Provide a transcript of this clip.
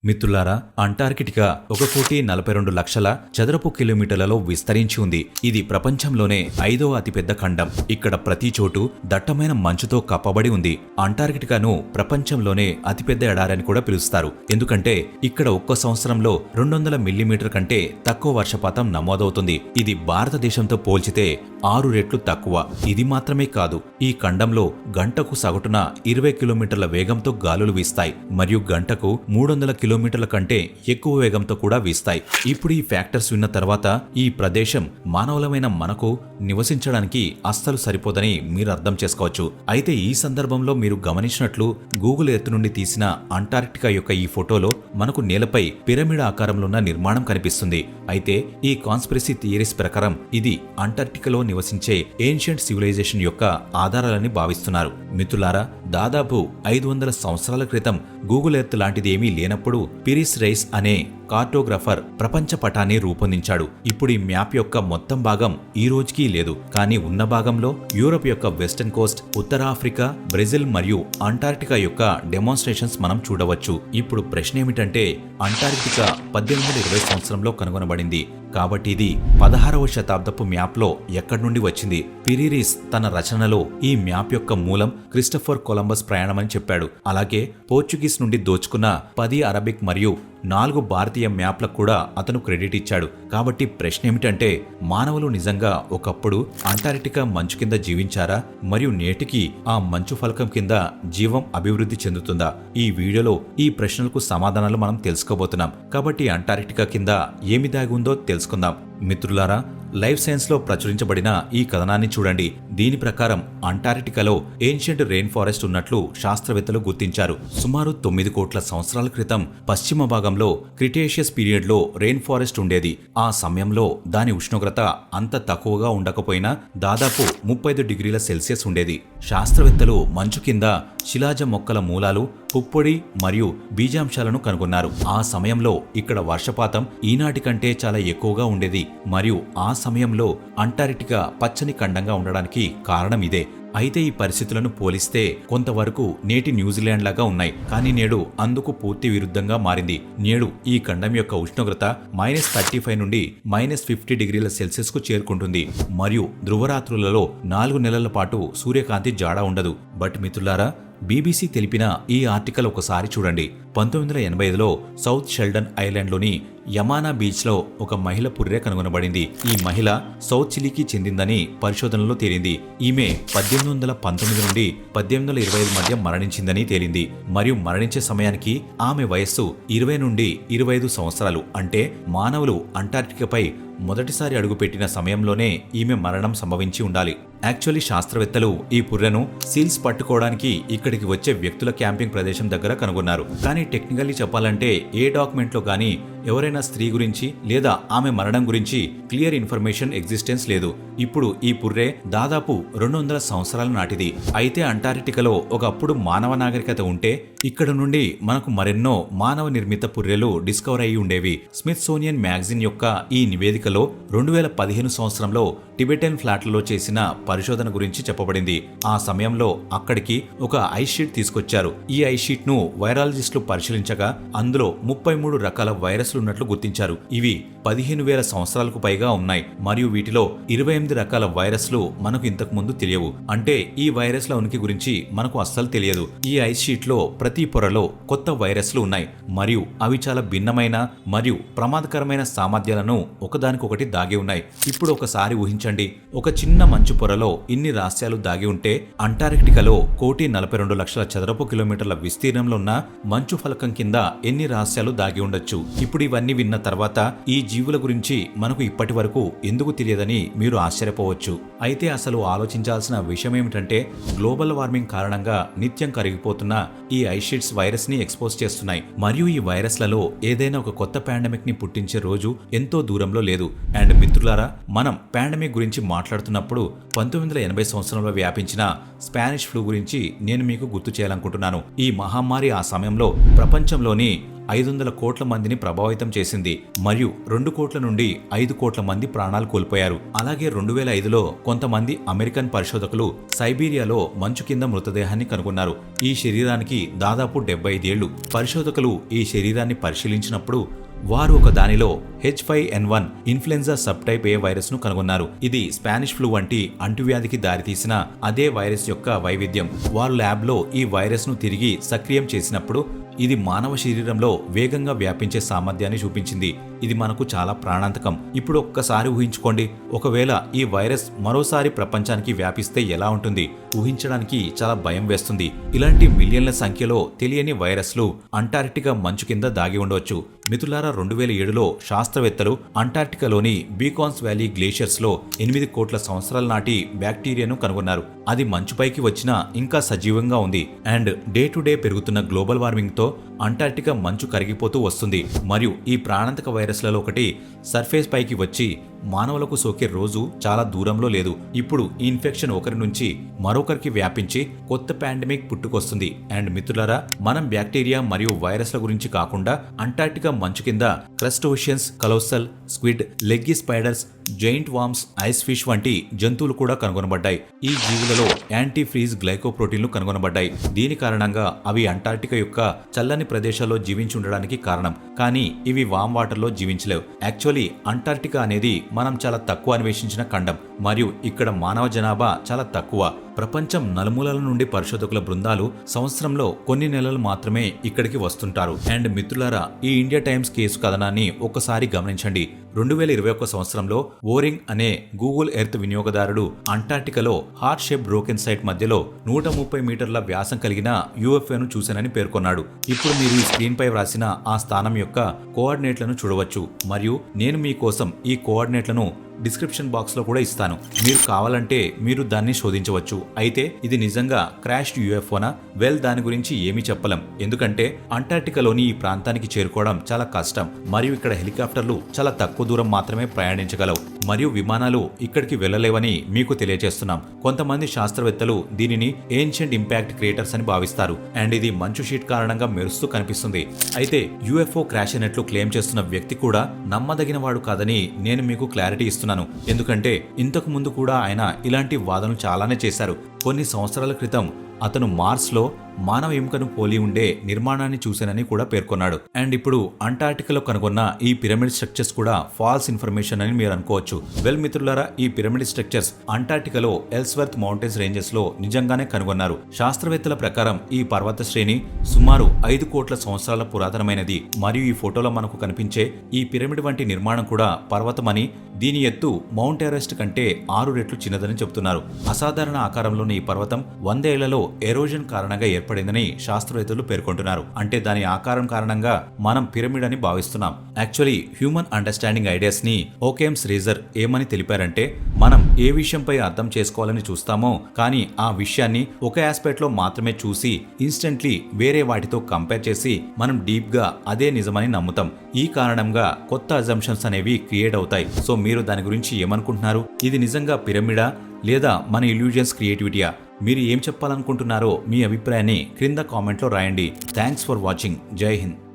మిత్రులారా, అంటార్కిటికా 1,42,00,000 చదరపు కిలోమీటర్లలో విస్తరించి ఉంది. ఇది ప్రపంచంలోనే 5వ అతిపెద్ద ఖండం. ఇక్కడ ప్రతి చోటు దట్టమైన మంచుతో కప్పబడి ఉంది. అంటార్కిటికాను ప్రపంచంలోనే అతిపెద్ద ఎడారి అని కూడా పిలుస్తారు. ఎందుకంటే ఇక్కడ ఒక్క సంవత్సరంలో 200 మిల్లీమీటర్ కంటే తక్కువ వర్షపాతం నమోదవుతుంది. ఇది భారతదేశంతో పోల్చితే 6 రెట్లు తక్కువ. ఇది మాత్రమే కాదు, ఈ ఖండంలో గంటకు సగటున 20 కిలోమీటర్ల వేగంతో గాలులు వీస్తాయి మరియు గంటకు 300 కిలోమీటర్ల కంటే ఎక్కువ వేగంతో కూడా వీస్తాయి. ఇప్పుడు ఈ ఫ్యాక్టర్స్ విన్న తర్వాత ఈ ప్రదేశం మానవులమైన మనకు నివసించడానికి అస్సలు సరిపోదని మీరు అర్థం చేసుకోవచ్చు. అయితే ఈ సందర్భంలో మీరు గమనించినట్లు గూగుల్ ఎర్త్ నుండి తీసిన అంటార్కిటికా యొక్క ఈ ఫోటోలో మనకు నేలపై పిరమిడ్ ఆకారంలో ఉన్న నిర్మాణం కనిపిస్తుంది. అయితే ఈ కాన్స్పిరసీ థియరీస్ ప్రకారం ఇది అంటార్కిటికాలో నివసించే ఏన్షియంట్ సివిలైజేషన్ యొక్క ఆధారాలని భావిస్తున్నారు. మిత్రులారా, దాదాపు 500 సంవత్సరాల క్రితం గూగుల్ ఎర్త్ లాంటిది ఏమీ లేనప్పుడు పిరిస్ రైస్ అనే కార్టోగ్రాఫర్ ప్రపంచ పటాన్ని రూపొందించాడు. ఇప్పుడు ఈ మ్యాప్ యొక్క మొత్తం భాగం ఈ రోజుకి లేదు, కానీ ఉన్న భాగంలో యూరోప్ యొక్క వెస్టర్న్ కోస్ట్, ఉత్తర ఆఫ్రికా, బ్రెజిల్ మరియు అంటార్కిటికా యొక్క డెమాన్స్ట్రేషన్స్ మనం చూడవచ్చు. ఇప్పుడు ప్రశ్న ఏమిటంటే, అంటార్కిటికా 1820 సంవత్సరంలో కనుగొనబడింది కాబట్టి ఇది 16వ శతాబ్దపు మ్యాప్ లో ఎక్కడి నుండి వచ్చింది? పిరిరిస్ తన రచనలో ఈ మ్యాప్ యొక్క మూలం క్రిస్టఫర్ కొలంబస్ ప్రయాణమని చెప్పాడు. అలాగే పోర్చుగీస్ నుండి దోచుకున్న 10 అరబిక్ మరియు 4 భారతీయ మ్యాప్లకు కూడా అతను క్రెడిట్ ఇచ్చాడు. కాబట్టి ప్రశ్న ఏమిటంటే, మానవులు నిజంగా ఒకప్పుడు అంటార్కిటికా మంచు కింద జీవించారా? మరియు నేటికి ఆ మంచు ఫలకం కింద జీవం అభివృద్ధి చెందుతుందా? ఈ వీడియోలో ఈ ప్రశ్నలకు సమాధానాలు మనం తెలుసుకోబోతున్నాం. కాబట్టి అంటార్కిటికా కింద ఏమి దాగి ఉందో తెలుసుకుందాం. మిత్రులారా, లైఫ్ సైన్స్ లో ప్రచురించబడిన ఈ కథనాన్ని చూడండి. దీని ప్రకారం అంటార్కిటికాలో ఏన్షియంట్ రెయిన్ ఫారెస్ట్ ఉన్నట్లు శాస్త్రవేత్తలు గుర్తించారు. సుమారు 9 కోట్ల సంవత్సరాల క్రితం పశ్చిమ భాగంలో క్రిటేషియస్ పీరియడ్ లో రెయిన్ ఫారెస్ట్ ఉండేది. ఆ సమయంలో దాని ఉష్ణోగ్రత అంత తక్కువగా ఉండకపోయినా దాదాపు 35 డిగ్రీల సెల్సియస్ ఉండేది. శాస్త్రవేత్తలు మంచు కింద శిలాజ మొక్కల మూలాలు, పుప్పొడి మరియు బీజాంశాలను కనుగొన్నారు. ఆ సమయంలో ఇక్కడ వర్షపాతం ఈనాటి కంటే చాలా ఎక్కువగా ఉండేది మరియు ఆ సమయంలో అంటార్కిటికా పచ్చని ఖండంగా ఉండడానికి కారణం ఇదే. అయితే ఈ పరిస్థితులను పోలిస్తే కొంతవరకు నేటి న్యూజిలాండ్ లాగా ఉన్నాయి, కానీ నేడు అందుకు పూర్తి విరుద్ధంగా మారింది. నేడు ఈ ఖండం యొక్క ఉష్ణోగ్రత -35 నుండి -50 డిగ్రీల సెల్సియస్ కు చేరుకుంటుంది మరియు ధ్రువరాత్రులలో 4 నెలల పాటు సూర్యకాంతి జాడ ఉండదు. బట్ మిత్రులారా, BBC తెలిపిన ఈ ఆర్టికల్ ఒకసారి చూడండి. 1985లో సౌత్ షెల్డన్ ఐలాండ్లోని యమానా బీచ్లో ఒక మహిళ పుర్రె కనుగొనబడింది. ఈ మహిళ సౌత్ చిలీకి చెందిందని పరిశోధనలో తేలింది. ఈమె 1819 నుండి 1825 మధ్య మరణించిందని తేలింది మరియు మరణించే సమయానికి ఆమె వయస్సు 20 నుండి 25 సంవత్సరాలు. అంటే మానవులు అంటార్కిటికాపై మొదటిసారి అడుగుపెట్టిన సమయంలోనే ఈమె మరణం సంభవించి ఉండాలి. యాక్చువల్లీ శాస్త్రవేత్తలు ఈ పుర్రెను సీల్స్ పట్టుకోవడానికి ఇక్కడికి వచ్చే వ్యక్తుల క్యాంపింగ్ ప్రదేశం దగ్గర కనుగొన్నారు. కానీ టెక్నికల్లీ చెప్పాలంటే ఏ డాక్యుమెంట్లో గానీ ఎవరైనా స్త్రీ గురించి లేదా ఆమె మరణం గురించి క్లియర్ ఇన్ఫర్మేషన్ ఎగ్జిస్టెన్స్ లేదు. ఇప్పుడు ఈ పుర్రె దాదాపు 200 సంవత్సరాల నాటిది. అయితే అంటార్కిటికాలో ఒకప్పుడు మానవ నాగరికత ఉంటే ఇక్కడ నుండి మనకు మరెన్నో మానవ నిర్మిత పుర్రెలు డిస్కవర్ అయ్యి ఉండేవి. స్మిత్సోనియన్ మ్యాగజైన్ యొక్క ఈ నివేదికలో 2015 సంవత్సరంలో టిబెటన్ ఫ్లాట్లలో చేసిన పరిశోధన గురించి చెప్పబడింది. ఆ సమయంలో అక్కడికి ఒక ఐస్ షీట్ తీసుకొచ్చారు. ఈ ఐస్ షీట్ ను వైరాలజిస్టులు పరిశీలించగా అందులో 33 రకాల వైరస్లు ఉన్నట్లు గుర్తించారు. ఇవి 15,000 సంవత్సరాలకు పైగా ఉన్నాయి మరియు వీటిలో 28 రకాల వైరస్లు మనకు ఇంతకు ముందు తెలియవు. అంటే ఈ వైరస్ల ఉనికి గురించి మనకు అస్సలు తెలియదు. ఈ ఐస్ షీట్ లో ప్రతి పొరలో కొత్త వైరస్లు ఉన్నాయి మరియు అవి చాలా భిన్నమైన మరియు ప్రమాదకరమైన సామర్థ్యాలను ఒకదానికొకటి దాగి ఉన్నాయి. ఇప్పుడు ఒకసారి ఊహించండి, ఒక చిన్న మంచు పొరలో ఇన్ని రహస్యాలు దాగి ఉంటే అంటార్కిటికాలో 1,42,00,000 చదరపు కిలోమీటర్ల విస్తీర్ణంలో ఉన్న మంచు ఫలకం కింద ఎన్ని రహస్యాలు దాగి ఉండొచ్చు? ఇప్పుడు ఇవన్నీ విన్న తర్వాత ఈ జీవుల గురించి మనకు ఇప్పటి వరకు ఎందుకు తెలియదని మీరు ఆశ్చర్యపోవచ్చు. అయితే అసలు ఆలోచించాల్సిన విషయం ఏమిటంటే, గ్లోబల్ వార్మింగ్ కారణంగా నిత్యం కరిగిపోతున్న ఈ ఐస్ షీట్స్ వైరస్ ని ఎక్స్పోజ్ చేస్తున్నాయి మరియు ఈ వైరస్లలో ఏదైనా ఒక కొత్త పాండమిక్ ని పుట్టించే రోజు ఎంతో దూరంలో లేదు. అండ్ మిత్రులారా, మనం పాండమిక్ గురించి మాట్లాడుతున్నప్పుడు 1980 సంవత్సరంలో వ్యాపించిన స్పానిష్ ఫ్లూ గురించి నేను మీకు గుర్తు చేయాలనుకుంటున్నాను. ఈ మహమ్మారి ఆ సమయంలో ప్రపంచంలోని 500 కోట్ల మందిని ప్రభావితం చేసింది మరియు 2 కోట్ల నుండి 5 కోట్ల మంది ప్రాణాలు కోల్పోయారు. అలాగే 2005లో కొంతమంది అమెరికన్ పరిశోధకులు సైబీరియాలో మంచు కింద మృతదేహాన్ని కనుగొన్నారు. ఈ శరీరానికి దాదాపు 75 ఏళ్లు. పరిశోధకులు ఈ శరీరాన్ని పరిశీలించినప్పుడు వారు ఒక దానిలో H5N1 influenza sub type A virus ను కనుగొన్నారు. ఇది స్పానిష్ ఫ్లూ వంటి అంటువ్యాధికి దారితీసిన అదే వైరస్ యొక్క వైవిధ్యం. వారు ల్యాబ్ లో ఈ వైరస్ ను తిరిగి సక్రియం చేసినప్పుడు ఇది మానవ శరీరంలో వేగంగా వ్యాపించే సామర్థ్యాన్ని చూపించింది. ఇది మనకు చాలా ప్రాణాంతకం. ఇప్పుడు ఒక్కసారి ఊహించుకోండి, ఒకవేళ ఈ వైరస్ మరోసారి ప్రపంచానికి వ్యాపిస్తే ఎలా ఉంటుంది? ఊహించడానికి చాలా భయం వేస్తుంది. ఇలాంటి మిలియన్ల సంఖ్యలో తెలియని వైరస్లు అంటార్క్టికా మంచు కింద దాగి ఉండవచ్చు. మిత్రులారా, 2007లో శాస్త్రవేత్తలు అంటార్క్టికాలోని బీకాన్స్ వ్యాలీ గ్లేషియర్స్ లో 8 కోట్ల సంవత్సరాల నాటి బ్యాక్టీరియాను కనుగొన్నారు. అది మంచుపైకి వచ్చినా ఇంకా సజీవంగా ఉంది. అండ్ డే టు డే పెరుగుతున్న గ్లోబల్ వార్మింగ్ తో అంటార్క్టికా మంచు కరిగిపోతూ వస్తుంది. మరియు ఈ ప్రాణాంతక వైరస్లలో ఒకటి సర్ఫేస్ పైకి వచ్చి మానవులకు సోకే రోజు చాలా దూరంలో లేదు. ఇప్పుడు ఈ ఇన్ఫెక్షన్ ఒకరి నుంచి మరొకరికి వ్యాపించి కొత్త పాండమిక్ పుట్టుకొస్తుంది. అండ్ మిత్రులారా, మనం బ్యాక్టీరియా మరియు వైరస్ల గురించి కాకుండా అంటార్క్టికా మంచు కింద crustaceans, colossal, squid, leggy spiders, giant worms, ice fish వంటి జంతువులు కూడా కనుగొనబడ్డాయి. ఈ జీవులలో యాంటీ ఫ్రీజ్ గ్లైకోప్రోటీన్లు కనుగొనబడ్డాయి. దీని కారణంగా అవి అంటార్క్టికా యొక్క చల్లని ప్రదేశాల్లో జీవించి ఉండడానికి కారణం. కానీ ఇవి వామ్ వాటర్లో జీవించలేవు. యాక్చువల్లీ అంటార్క్టికా అనేది మనం చాలా తక్కువ అన్వేషించిన ఖండం మరియు ఇక్కడ మానవ జనాభా చాలా తక్కువ. ప్రపంచం నలుమూలల నుండి పరిశోధకుల బృందాలు సంవత్సరంలో కొన్ని నెలలు మాత్రమే ఇక్కడికి వస్తుంటారు. అండ్ మిత్రులారా, ఈ ఇండియా టైమ్స్ కేసు కథనాన్ని ఒక్కసారి గమనించండి. 2021 సంవత్సరంలో ఓరింగ్ అనే గూగుల్ ఎర్త్ వినియోగదారుడు అంటార్క్టికాలో హార్ట్ షేప్ బ్రోకెన్ సైట్ మధ్యలో 130 మీటర్ల వ్యాసం కలిగిన UFOను చూశానని పేర్కొన్నాడు. ఇప్పుడు మీరు ఈ స్క్రీన్ పై వ్రాసిన ఆ స్థానం యొక్క కోఆర్డినేట్లను చూడవచ్చు మరియు నేను మీకోసం ఈ కోఆర్డినేట్లను డిస్క్రిప్షన్ బాక్స్ లో కూడా ఇస్తాను. మీరు కావాలంటే మీరు దాన్ని శోధించవచ్చు. అయితే ఇది నిజంగా క్రాష్డ్ UFOనా? వెల్, దాని గురించి ఏమీ చెప్పలేం. ఎందుకంటే అంటార్క్టికాలోని ఈ ప్రాంతానికి చేరుకోవడం చాలా కష్టం మరియు ఇక్కడ హెలికాప్టర్లు చాలా తక్కువ దూరం మాత్రమే ప్రయాణించగలవు మరియు విమానాలు ఇక్కడికి వెళ్లలేవని మీకు తెలియజేస్తున్నాం. కొంతమంది శాస్త్రవేత్తలు దీనిని ఏన్షియంట్ ఇంపాక్ట్ క్రియేటర్స్ అని భావిస్తారు. అండ్ ఇది మంచు షీట్ కారణంగా మెరుస్తూ కనిపిస్తుంది. అయితే UFO క్రాష్ అయినట్లు క్లెయిమ్ చేస్తున్న వ్యక్తి కూడా నమ్మదగిన వాడు కాదని నేను మీకు క్లారిటీ ఇస్తున్నాను. ఎందుకంటే ఇంతకు ముందు కూడా ఆయన ఇలాంటి వాదనలు చాలానే చేశారు. కొన్ని సంవత్సరాల క్రితం అతను మార్స్ లో మానవ ఎముకను పోలి ఉండే నిర్మాణాన్ని చూశానని కూడా పేర్కొన్నాడు. అండ్ ఇప్పుడు అంటార్క్టికాలో కనుగొన్న ఈ పిరమిడ్ స్ట్రక్చర్స్ కూడా ఫాల్స్ ఇన్ఫర్మేషన్ అని మీరు అనుకోవచ్చు. వెల్ మిత్రులారా, ఈ పిరమిడ్ స్ట్రక్చర్స్ అంటార్క్టికాలో ఎల్స్వర్త్ మౌంటైన్స్ రేంజెస్ లో నిజంగానే కనుగొన్నారు. శాస్త్రవేత్తల ప్రకారం ఈ పర్వత శ్రేణి సుమారు 5 కోట్ల సంవత్సరాల పురాతనమైనది మరియు ఈ ఫోటోలో మనకు కనిపించే ఈ పిరమిడ్ వంటి నిర్మాణం కూడా పర్వతమని, దీని ఎత్తు మౌంట్ ఎవరెస్ట్ కంటే 6 రెట్లు చిన్నదని చెబుతున్నారు. అసాధారణ ఆకారంలోని ఈ పర్వతం 100 ఏళ్లలో ఎరోజన్ కారణంగా ఏర్పడిందని శాస్త్రవేత్తలు పేర్కొంటున్నారు. అంటే దాని ఆకారం కారణంగా మనం పిరమిడ్ అని భావిస్తున్నాం. యాక్చువల్లీ హ్యూమన్ అండర్స్టాండింగ్ ఐడియాస్ ని ఓకేమ్స్ రేజర్ ఏమని తెలిపారంటే, మనం ఏ విషయంపై అర్థం చేసుకోవాలని చూస్తామో కానీ ఆ విషయాన్ని ఒక ఆస్పెక్ట్ లో మాత్రమే చూసి ఇన్స్టెంట్లీ వేరే వాటితో కంపేర్ చేసి మనం డీప్ గా అదే నిజమని నమ్ముతాం. ఈ కారణంగా కొత్త అజంప్షన్స్ అనేవి క్రియేట్ అవుతాయి. సో మీరు దాని గురించి ఏమనుకుంటున్నారు? ఇది నిజంగా పిరమిడా లేదా మన ఇల్యూజన్స్ క్రియేటివిటీయా? మీరు ఏం చెప్పాలనుకుంటున్నారో మీ అభిప్రాయాన్ని క్రింద కామెంట్లో రాయండి. Thanks for watching. జై హింద్.